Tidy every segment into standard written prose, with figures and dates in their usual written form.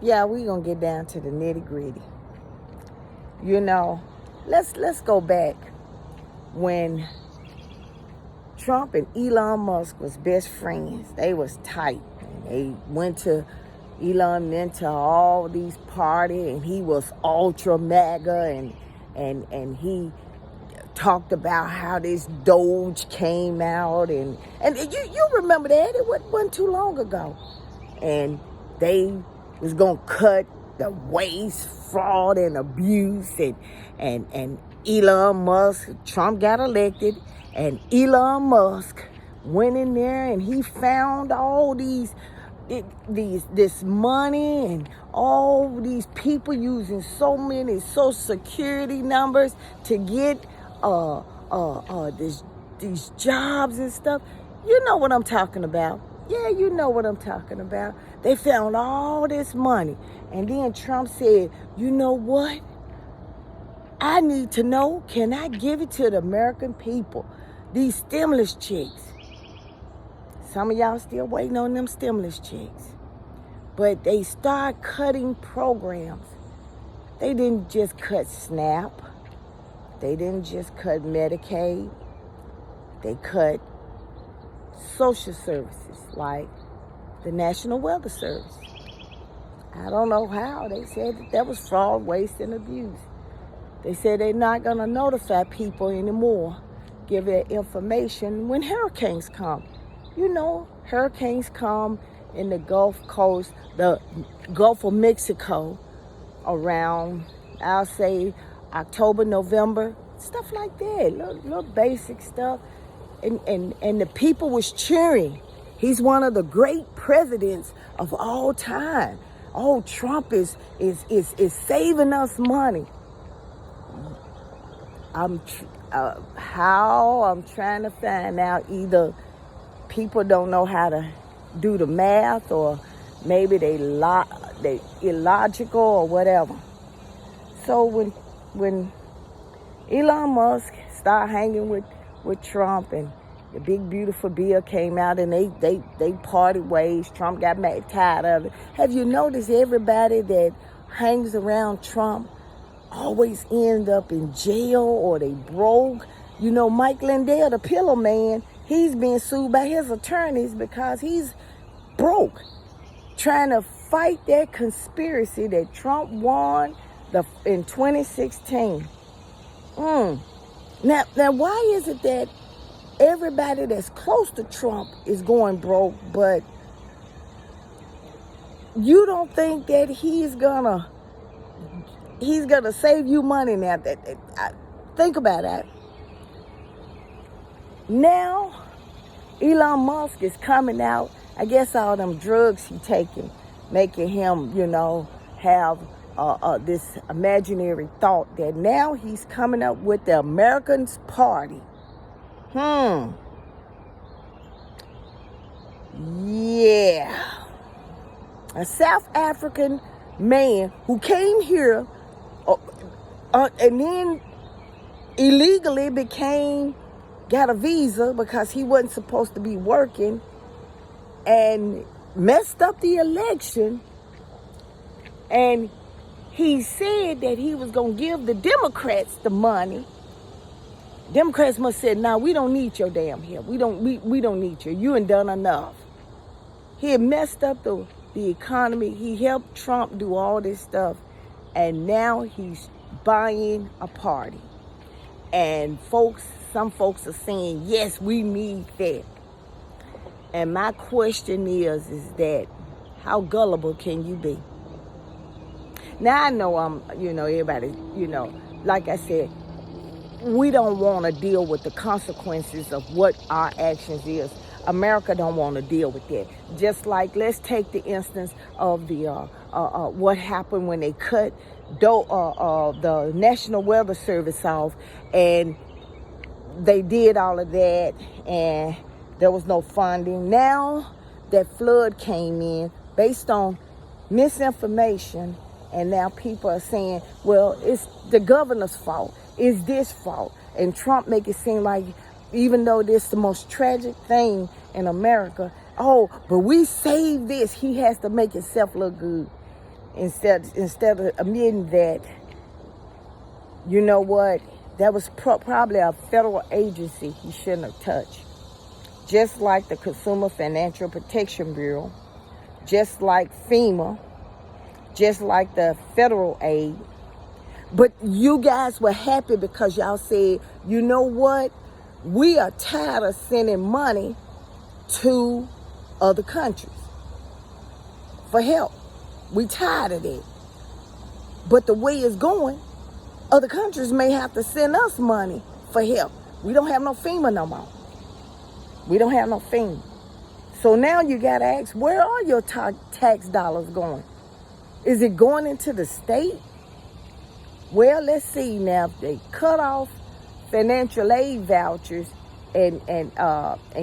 Yeah, we gonna get down to the nitty gritty. You know, let's go back when Trump and Elon Musk was best friends. They was tight. And they went to all these parties, and he was ultra MAGA, and he talked about how this Doge came out, and you remember that, it wasn't too long ago. And they was gonna cut the waste, fraud, and abuse, and Elon Musk, Trump got elected, and Elon Musk went in there and he found all this money and all these people using so many social security numbers to get these jobs and stuff. You know what I'm talking about. Yeah, you know what I'm talking about. They found all this money. And then Trump said, you know what? I need to know, can I give it to the American people? These stimulus checks. Some of y'all still waiting on them stimulus checks. But they start cutting programs. They didn't just cut SNAP. They didn't just cut Medicaid. They cut social services like the National Weather Service. I don't know how. They said that was fraud, waste, and abuse. They said they're not going to notify people anymore, give their information when hurricanes come. You know, hurricanes come in the Gulf Coast, the Gulf of Mexico, around, I'll say, October, November, stuff like that, little basic stuff. And the people was cheering. He's one of the great presidents of all time. Oh, Trump is saving us money. I'm trying to find out, either people don't know how to do the math, or maybe they illogical or whatever. So when Elon Musk started hanging with Trump, and the big beautiful bill came out, and they parted ways. Trump got tired of it. Have you noticed everybody that hangs around Trump always end up in jail, or they broke? You know, Mike Lindell, the Pillow Man, he's being sued by his attorneys because he's broke, trying to fight that conspiracy that Trump won in 2016. Now, why is it that everybody that's close to Trump is going broke, but you don't think that he's gonna save you money now? Think about that. Now, Elon Musk is coming out. I guess all them drugs he taking, making him, have this imaginary thought that now he's coming up with the Americans Party. Yeah. A South African man who came here and then illegally got a visa because he wasn't supposed to be working, and messed up the election. And he said that he was going to give the Democrats the money. Democrats must have said, "No, we don't need your damn help. We don't need you. You ain't done enough." He had messed up the economy. He helped Trump do all this stuff. And now he's buying a party. And some folks are saying, yes, we need that. And my question is that how gullible can you be? Now I know everybody, like I said, we don't want to deal with the consequences of what our actions is. America don't want to deal with that. Just like, let's take the instance of the what happened when they cut the National Weather Service off, and they did all of that, and there was no funding. Now that flood came in based on misinformation, and now people are saying, well, it's the governor's fault. It's this fault. And Trump make it seem like, even though this is the most tragic thing in America, but we saved this, he has to make himself look good. instead of admitting that, you know what, that was probably a federal agency he shouldn't have touched. Just like the Consumer Financial Protection Bureau, just like FEMA, just like the federal aid. But you guys were happy because y'all said, you know what, we are tired of sending money to other countries for help. We tired of that. But the way it's going, other countries may have to send us money for help. We don't have no FEMA no more. We don't have no FEMA. So now you got to ask, where are your tax dollars going? Is it going into the state? Well, let's see now. If they cut off financial aid vouchers and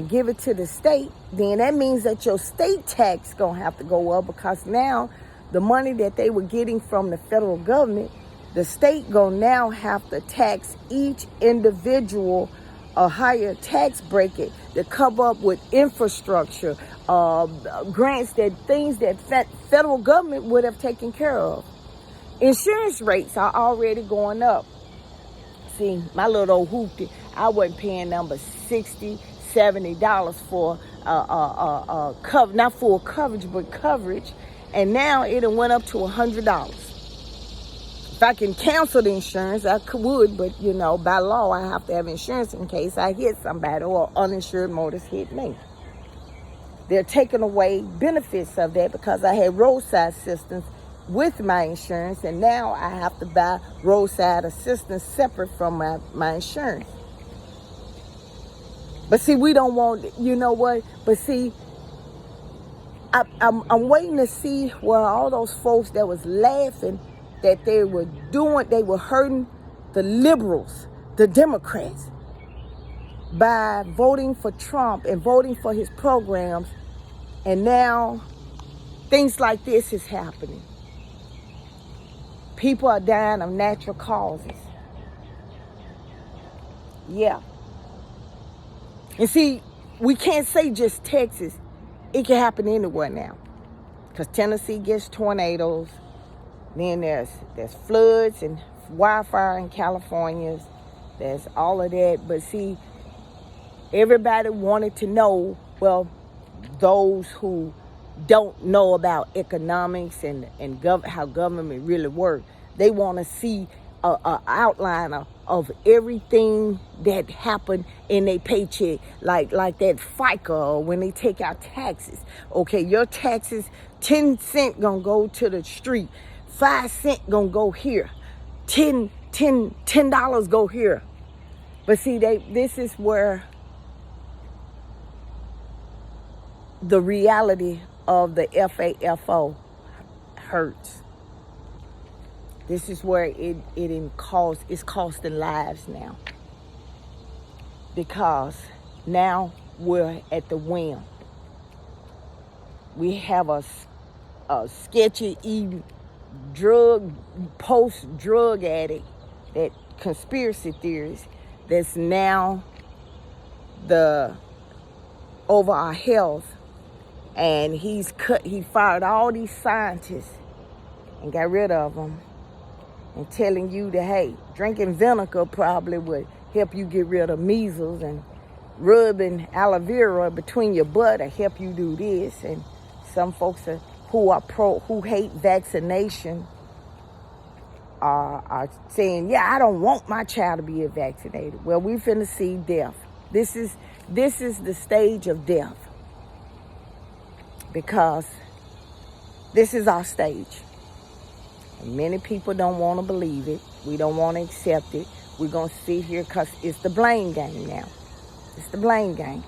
give it to the state, then that means that your state tax going to have to go up, because now the money that they were getting from the federal government, the state going to now have to tax each individual a higher tax bracket to cover up with infrastructure, grants, that things that federal government would have taken care of. Insurance rates are already going up. See, my little old hoopty, I wasn't paying number $60, $70 for cover, not full coverage, but coverage, and now it went up to $100. If I can cancel the insurance, I would, but you know, by law, I have to have insurance in case I hit somebody or uninsured motorist hit me. They're taking away benefits of that because I had roadside assistance with my insurance, and now I have to buy roadside assistance separate from my insurance. But see, we don't want, you know what? But see, I'm waiting to see where all those folks that was laughing that they were hurting the liberals, the Democrats, by voting for Trump and voting for his programs, and now things like this is happening. People are dying of natural causes. Yeah. And see, we can't say just Texas. It can happen anywhere now. Because Tennessee gets tornadoes. Then there's floods and wildfire in California. There's all of that. But see, everybody wanted to know, well, those who don't know about economics and how government really works, they want to see an outline of everything that happened in their paycheck, like that FICA, when they take out taxes. Okay, your taxes, 10 cents gonna go to the street, 5 cents gonna go here, $10 go here. But see, this is where the reality of the FAFO hurts. This is where it's costing lives now. Because now we're at the whim. We have a sketchy eating post-drug addict, that conspiracy theorist that's now over our health. And he fired all these scientists and got rid of them, and telling you that, hey, drinking vinegar probably would help you get rid of measles, and rubbing aloe vera between your butt will help you do this. And some folks who hate vaccination are saying, yeah, I don't want my child to be vaccinated. Well, we finna see death. This is the stage of death. Because this is our stage. And many people don't want to believe it. We don't want to accept it. We're going to sit here because it's the blame game now. It's the blame game.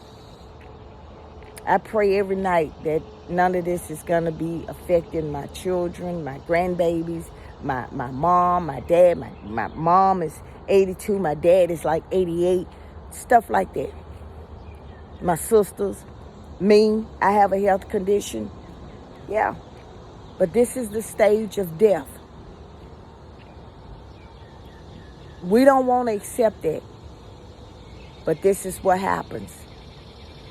I pray every night that none of this is going to be affecting my children, my grandbabies, my mom, my dad. My mom is 82. My dad is like 88. Stuff like that. My sisters. Me, I have a health condition. Yeah. But this is the stage of death. We don't want to accept that. But this is what happens.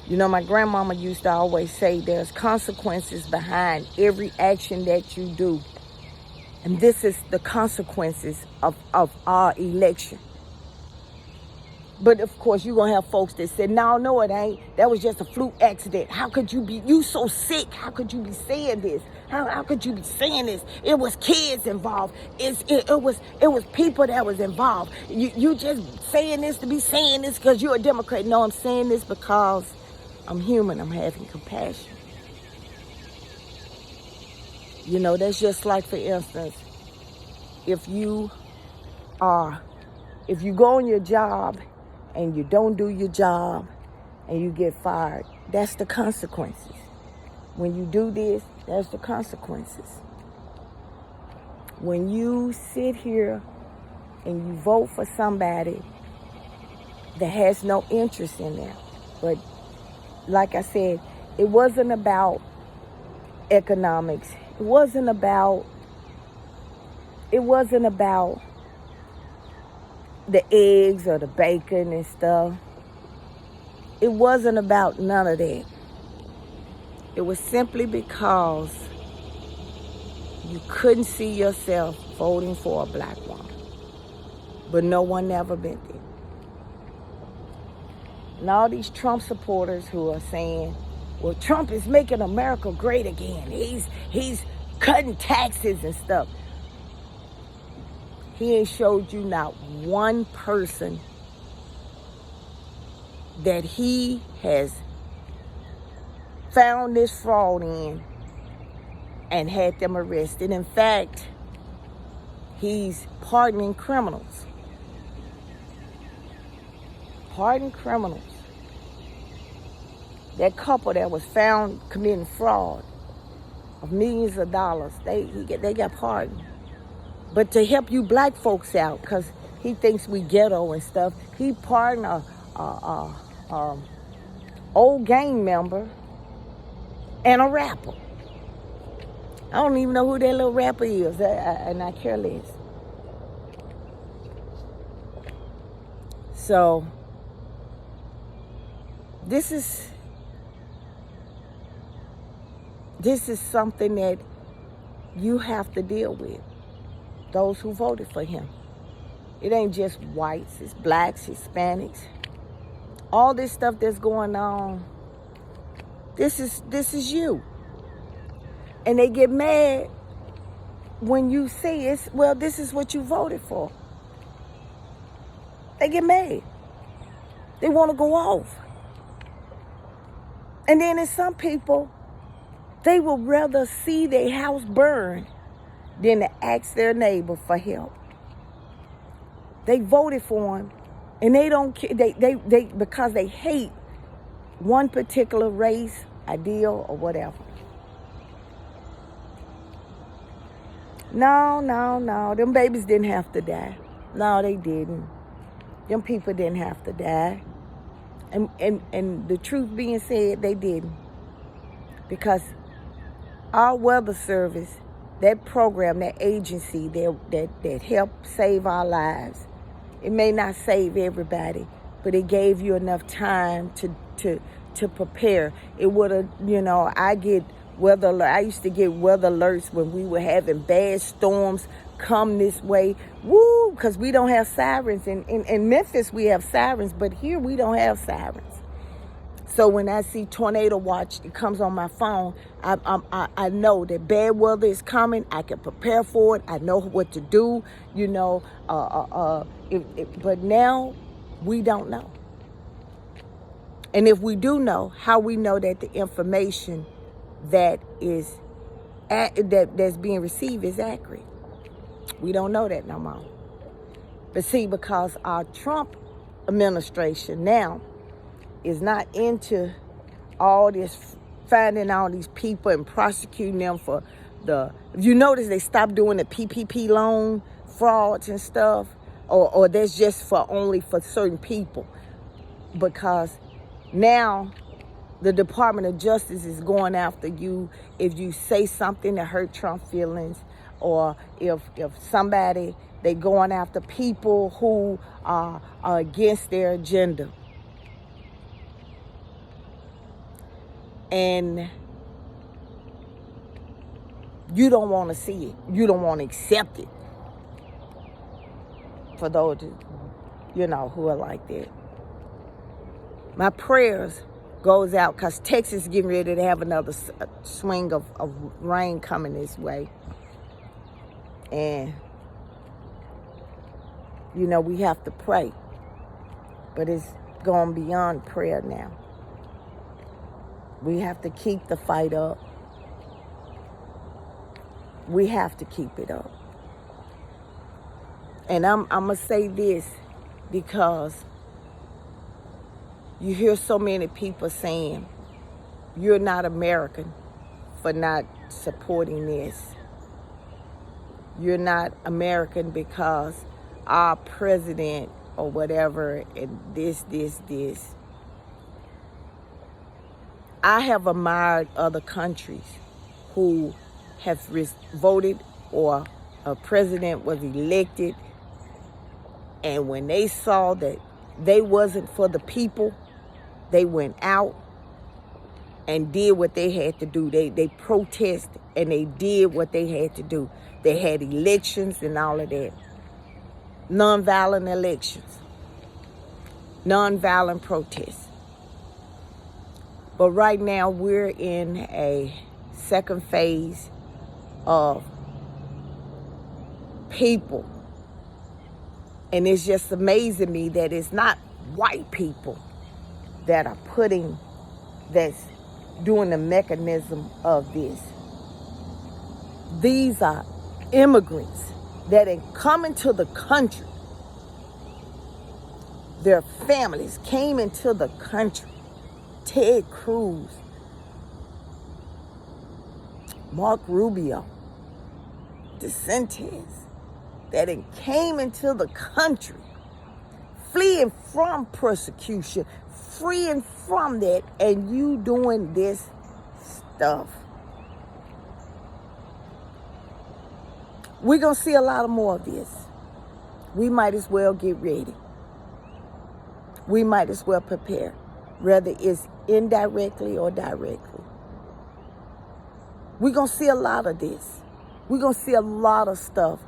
You know, my grandmama used to always say there's consequences behind every action that you do. And this is the consequences of our election. But of course, you're going to have folks that say, no, it ain't. That was just a fluke accident. How could you so sick? How could you be saying this? How could you be saying this? It was kids involved. It was people that was involved. You just saying this to be saying this because you're a Democrat. No, I'm saying this because I'm human. I'm having compassion. You know, that's just like, for instance, if you go on your job and you don't do your job and you get fired, that's the consequences. When you do this, that's the consequences. When you sit here and you vote for somebody that has no interest in them, but like I said, it wasn't about economics. It wasn't about the eggs or the bacon and stuff. It wasn't about none of that. It was simply because you couldn't see yourself voting for a black woman. But no one ever been there. And all these Trump supporters who are saying, well, Trump is making America great again. He's cutting taxes and stuff. He ain't showed you not one person that he has found this fraud in and had them arrested. In fact, he's pardoning criminals. Pardon criminals. That couple that was found committing fraud of millions of dollars, they got pardoned. But to help you black folks out, because he thinks we ghetto and stuff, he pardoned a old gang member and a rapper. I don't even know who that little rapper is, and I care less. So, this is something that you have to deal with. Those who voted for him. It ain't just whites, it's blacks, Hispanics. All this stuff that's going on, this is you. And they get mad when you say this is what you voted for. They get mad. They want to go off. And then there's some people, they would rather see their house burn than to ask their neighbor for help. They voted for him, and they don't care. They because they hate one particular race, ideal, or whatever. No. Them babies didn't have to die. No, they didn't. Them people didn't have to die. And the truth being said, they didn't. Because our weather service, that program, that agency that helped save our lives, it may not save everybody, but it gave you enough time to prepare. It would have, I get weather alert. I used to get weather alerts when we were having bad storms come this way. Woo, because we don't have sirens. In Memphis, we have sirens, but here we don't have sirens. So when I see tornado watch, it comes on my phone, I know that bad weather is coming. I can prepare for it. I know what to do, but now we don't know. And if we do know, how we know that the information that's being received is accurate? We don't know that no more. But see, because our Trump administration now is not into all this, finding all these people and prosecuting them for if you notice, they stopped doing the PPP loan frauds and stuff, or that's just only for certain people, because now the Department of Justice is going after you if you say something that hurt Trump feelings, or if somebody, they going after people who are against their agenda. And You don't want to see it. You don't want to accept it. For those, who are like that. My prayers goes out because Texas is getting ready to have another swing of rain coming this way. And, we have to pray. But it's going beyond prayer now. We have to keep the fight up. We have to keep it up. And I'm going to say this because you hear so many people saying, you're not American for not supporting this. You're not American because our president or whatever, and this. I have admired other countries who have voted or a president was elected, and when they saw that they wasn't for the people, they went out and did what they had to do. They protested and they did what they had to do. They had elections and all of that. Nonviolent elections. Nonviolent protests. But right now we're in a second phase of people. And it's just amazing me that it's not white people that's doing the mechanism of this. These are immigrants that are coming to the country. Their families came into the country. Ted Cruz, Mark Rubio, DeSantis, that came into the country, fleeing from persecution, freeing from that, and you doing this stuff. We're going to see a lot of more of this. We might as well get ready. We might as well prepare, whether it's indirectly or directly. We're going to see a lot of this. We're going to see a lot of stuff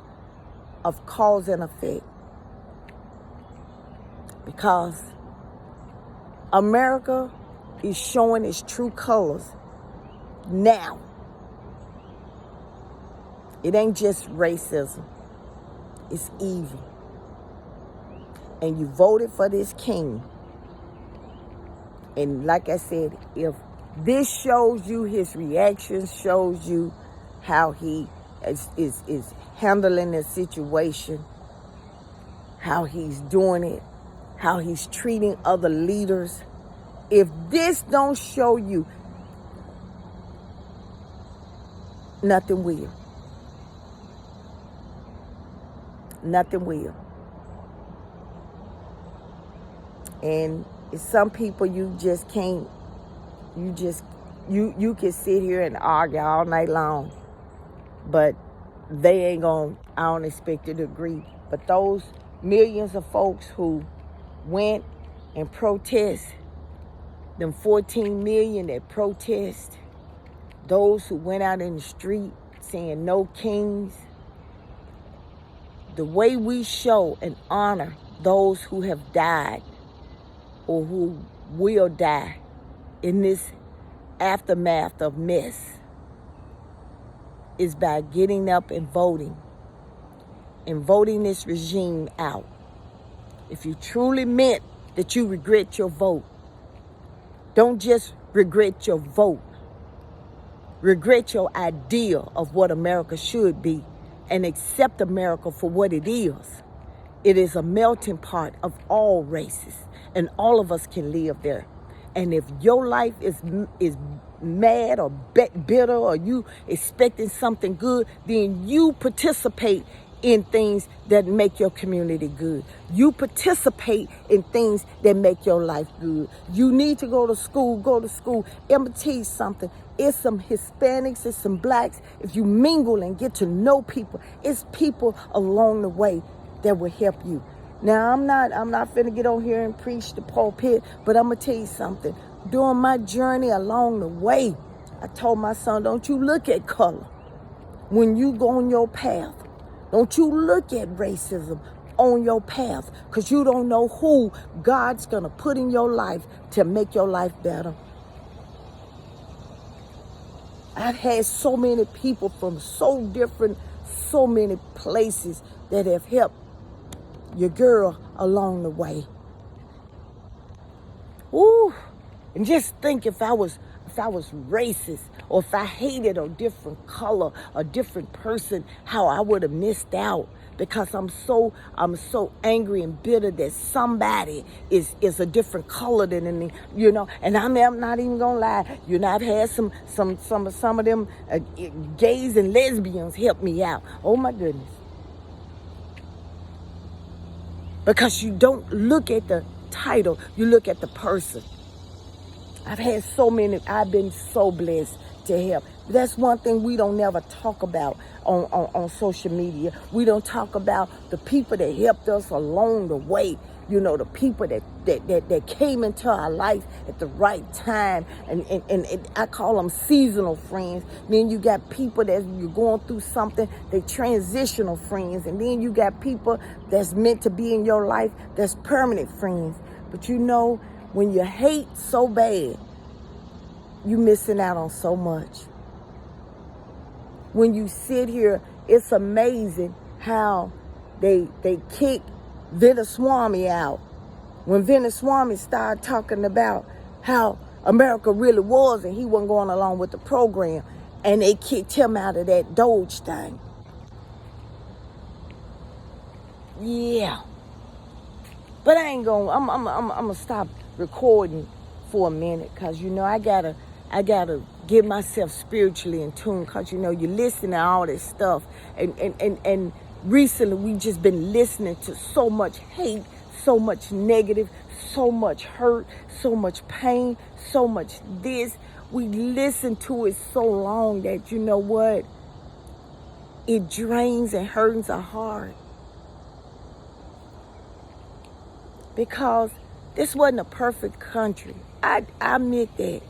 of cause and effect. Because America is showing its true colors now. It ain't just racism. It's evil. And you voted for this king. And like I said, if this shows you his reaction, shows you how he is handling the situation, how he's doing it, how he's treating other leaders. If this don't show you, nothing will. Nothing will. And some people you just can't, you can sit here and argue all night long, but they ain't gonna, I don't expect you to agree. But those millions of folks who went and protest, them 14 million that protest, those who went out in the street saying no kings, the way we show and honor those who have died or who will die in this aftermath of mess is by getting up and voting this regime out. If you truly meant that you regret your vote, don't just regret your vote. Regret your idea of what America should be and accept America for what it is. It is a melting pot of all races, and all of us can live there. And if your life is mad or bitter, or you expecting something good, then you participate in things that make your community good. You participate in things that make your life good. You need to go to school, go to school. I'm going to tell you something. It's some Hispanics, it's some blacks. If you mingle and get to know people, it's people along the way that will help you. Now, I'm not finna get on here and preach the pulpit, but I'm going to tell you something. During my journey along the way, I told my son, don't you look at color. when you go on your path. Don't you look at racism on your path, because you don't know who God's going to put in your life to make your life better. I've had so many people from so many places that have helped your girl along the way. Ooh, and just think if I was racist, or if I hated a different color, a different person, how I would have missed out, because I'm so angry and bitter that somebody is a different color than me, you know. And I'm not even gonna lie, you know, I've had some of them gays and lesbians help me out. Oh my goodness. Because you don't look at the title, you look at the person. I've had so many, I've been so blessed to help. That's one thing we don't never talk about on social media. We don't talk about the people that helped us along the way. You know, the people that came into our life at the right time. And I call them seasonal friends. Then you got people that you're going through something, they transitional friends. And then you got people that's meant to be in your life, that's permanent friends. But you know, when you hate so bad, you're missing out on so much. When you sit here, it's amazing how they kick Veneswamy out. When Veneswamy started talking about how America really was and he wasn't going along with the program, and they kicked him out of that Doge thing. Yeah. But I ain't gonna, I'm gonna stop recording for a minute, because you know I gotta get myself spiritually in tune, because you know you're listening to all this stuff, and recently we just been listening to so much hate, so much negative, so much hurt, so much pain, so much this. We listen to it so long that you know what, it drains and hurts our heart, because this wasn't a perfect country. I admit that.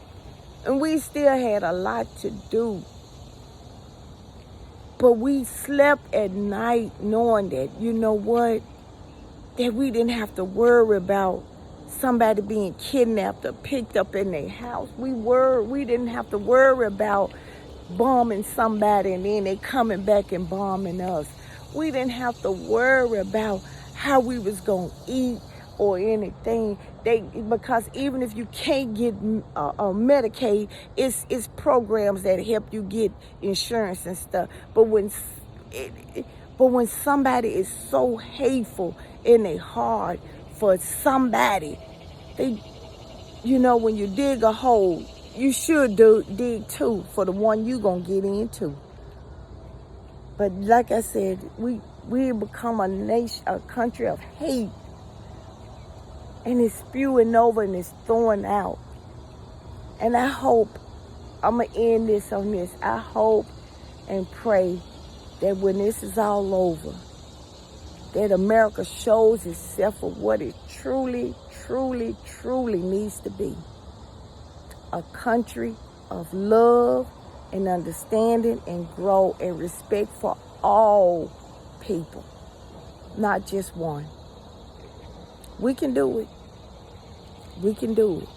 And we still had a lot to do. But we slept at night knowing that, you know what, that we didn't have to worry about somebody being kidnapped or picked up in their house. We didn't have to worry about bombing somebody and then they coming back and bombing us. We didn't have to worry about how we was going to eat or anything. Because even if you can't get Medicaid, it's programs that help you get insurance and stuff. But when somebody is so hateful in their heart for somebody, you know, when you dig a hole, you should dig two for the one you gonna get into. But like I said, we become a nation, a country of hate. And it's spewing over and it's throwing out. And I hope, I'm going to end this on this. I hope and pray that when this is all over, that America shows itself for what it truly, truly, truly needs to be. A country of love and understanding and growth and respect for all people, not just one. We can do it. We can do it.